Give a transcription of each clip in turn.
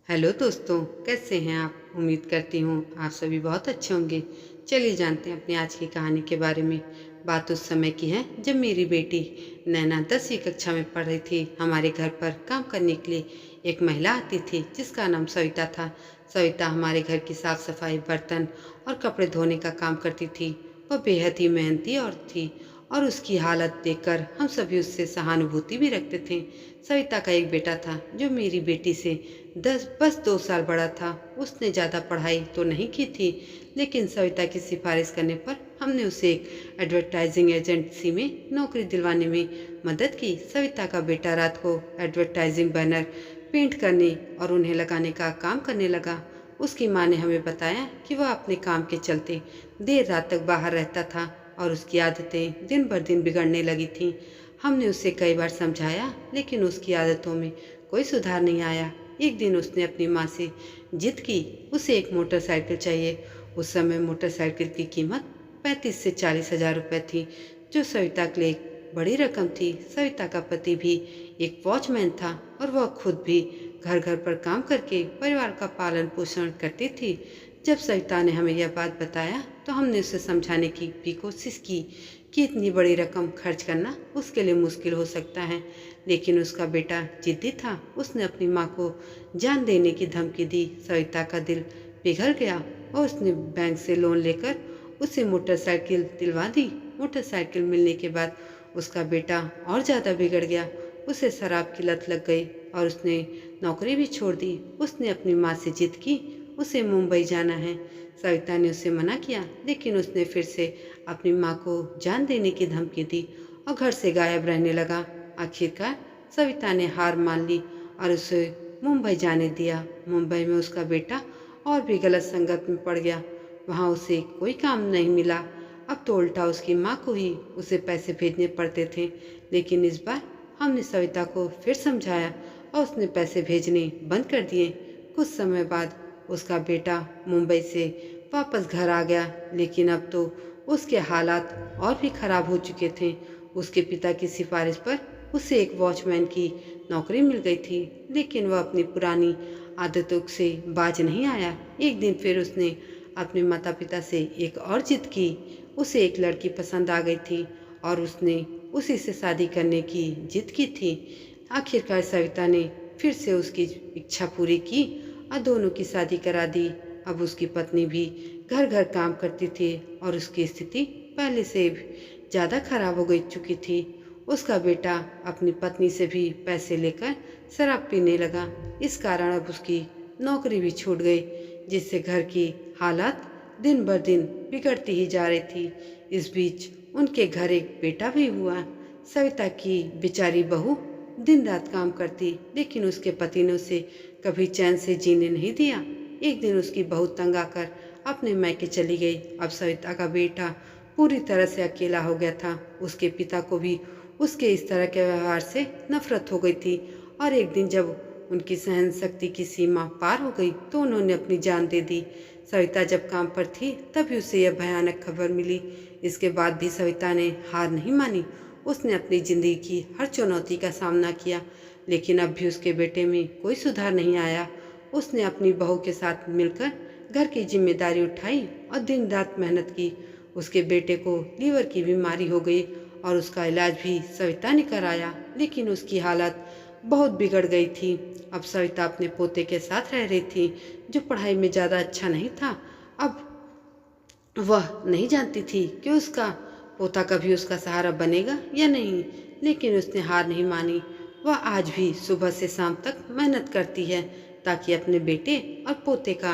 Hello दोस्तों, कैसे हैं आप। उम्मीद करती हूँ आप सभी बहुत अच्छे होंगे। चलिए जानते हैं अपनी आज की कहानी के बारे में। बात उस समय की है जब मेरी बेटी नैना 10वीं कक्षा में पढ़ रही थी। हमारे घर पर काम करने के लिए एक महिला आती थी जिसका नाम सविता था। सविता हमारे घर की साफ सफाई, बर्तन और कपड़े धोने का काम करती थी। वह बेहद ही मेहनती औरत थी और उसकी हालत देखकर हम सभी उससे सहानुभूति भी रखते थे। सविता का एक बेटा था जो मेरी बेटी से बस 2 साल बड़ा था। उसने ज़्यादा पढ़ाई तो नहीं की थी, लेकिन सविता की सिफारिश करने पर हमने उसे एक एडवर्टाइजिंग एजेंसी में नौकरी दिलवाने में मदद की। सविता का बेटा रात को एडवर्टाइजिंग बैनर पेंट करने और उन्हें लगाने का काम करने लगा। उसकी माँ ने हमें बताया कि वह अपने काम के चलते देर रात तक बाहर रहता था और उसकी आदतें दिन बर दिन बिगड़ने लगी थीं। हमने उसे कई बार समझाया, लेकिन उसकी आदतों में कोई सुधार नहीं आया। एक दिन उसने अपनी माँ से जिद की, उसे एक मोटरसाइकिल चाहिए। उस समय मोटरसाइकिल की कीमत 35 से 40 हजार रुपये थी, जो सविता के लिए एक बड़ी रकम थी। सविता का पति भी एक वॉचमैन था और वह खुद भी घर घर पर काम करके परिवार का पालन पोषण करती थी। जब सविता ने हमें यह बात बताया तो हमने उसे समझाने की भी कोशिश की कि इतनी बड़ी रकम खर्च करना उसके लिए मुश्किल हो सकता है, लेकिन उसका बेटा जिद्दी था। उसने अपनी माँ को जान देने की धमकी दी। सविता का दिल पिघल गया और उसने बैंक से लोन लेकर उसे मोटरसाइकिल दिलवा दी। मोटरसाइकिल मिलने के बाद उसका बेटा और ज़्यादा बिगड़ गया। उसे शराब की लत लग गई और उसने नौकरी भी छोड़ दी। उसने अपनी माँ से जिद की, उसे मुंबई जाना है। सविता ने उसे मना किया, लेकिन उसने फिर से अपनी माँ को जान देने की धमकी दी और घर से गायब रहने लगा। आखिरकार सविता ने हार मान ली और उसे मुंबई जाने दिया। मुंबई में उसका बेटा और भी गलत संगत में पड़ गया। वहाँ उसे कोई काम नहीं मिला। अब तो उल्टा उसकी माँ को ही उसे पैसे भेजने पड़ते थे, लेकिन इस बार हमने सविता को फिर समझाया और उसने पैसे भेजने बंद कर दिए। कुछ समय बाद उसका बेटा मुंबई से वापस घर आ गया, लेकिन अब तो उसके हालात और भी खराब हो चुके थे। उसके पिता की सिफारिश पर उसे एक वॉचमैन की नौकरी मिल गई थी, लेकिन वह अपनी पुरानी आदतों से बाज नहीं आया। एक दिन फिर उसने अपने माता पिता से एक और जिद की। उसे एक लड़की पसंद आ गई थी और उसने उसी से शादी करने की जिद की थी। आखिरकार सविता ने फिर से उसकी इच्छा पूरी की और दोनों की शादी करा दी। अब उसकी पत्नी भी घर घर काम करती थी और उसकी स्थिति पहले से ज़्यादा खराब हो गई चुकी थी। उसका बेटा अपनी पत्नी से भी पैसे लेकर शराब पीने लगा। इस कारण अब उसकी नौकरी भी छूट गई, जिससे घर की हालात दिन बर दिन बिगड़ती ही जा रही थी। इस बीच उनके घर एक बेटा भी हुआ। सविता की बेचारी बहू दिन रात काम करती, लेकिन उसके पति ने उसे कभी चैन से जीने नहीं दिया। एक दिन उसकी बहू तंग आकर अपने मायके चली गई। अब सविता का बेटा पूरी तरह से अकेला हो गया था। उसके पिता को भी उसके इस तरह के व्यवहार से नफरत हो गई थी और एक दिन जब उनकी सहन शक्ति की सीमा पार हो गई तो उन्होंने अपनी जान दे दी। सविता जब काम पर थी तभी उसे यह भयानक खबर मिली। इसके बाद भी सविता ने हार नहीं मानी। उसने अपनी जिंदगी की हर चुनौती का सामना किया, लेकिन अब भी उसके बेटे में कोई सुधार नहीं आया। उसने अपनी बहू के साथ मिलकर घर की जिम्मेदारी उठाई और दिन रात मेहनत की। उसके बेटे को लीवर की बीमारी हो गई और उसका इलाज भी सविता ने कराया, लेकिन उसकी हालत बहुत बिगड़ गई थी। अब सविता अपने पोते के साथ रह रही थी, जो पढ़ाई में ज़्यादा अच्छा नहीं था। अब वह नहीं जानती थी कि उसका पोता कभी उसका सहारा बनेगा या नहीं, लेकिन उसने हार नहीं मानी। वह आज भी सुबह से शाम तक मेहनत करती है ताकि अपने बेटे और पोते का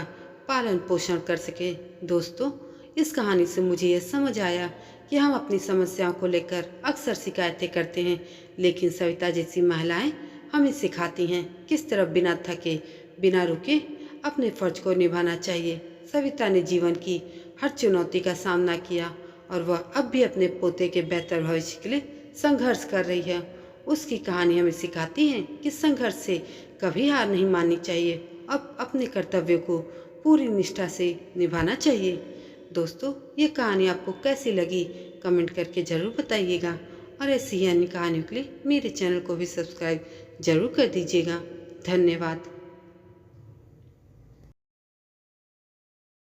पालन पोषण कर सके। दोस्तों, इस कहानी से मुझे यह समझ आया कि हम अपनी समस्याओं को लेकर अक्सर शिकायतें करते हैं, लेकिन सविता जैसी महिलाएं हमें सिखाती हैं किस तरह बिना थके बिना रुके अपने फर्ज को निभाना चाहिए। सविता ने जीवन की हर चुनौती का सामना किया और वह अब भी अपने पोते के बेहतर भविष्य के लिए संघर्ष कर रही है। उसकी कहानी हमें सिखाती है कि संघर्ष से कभी हार नहीं माननी चाहिए, अब अपने कर्तव्य को पूरी निष्ठा से निभाना चाहिए। दोस्तों, ये कहानी आपको कैसी लगी कमेंट करके ज़रूर बताइएगा और ऐसी ही अन्य कहानियों के लिए मेरे चैनल को भी सब्सक्राइब ज़रूर कर दीजिएगा। धन्यवाद।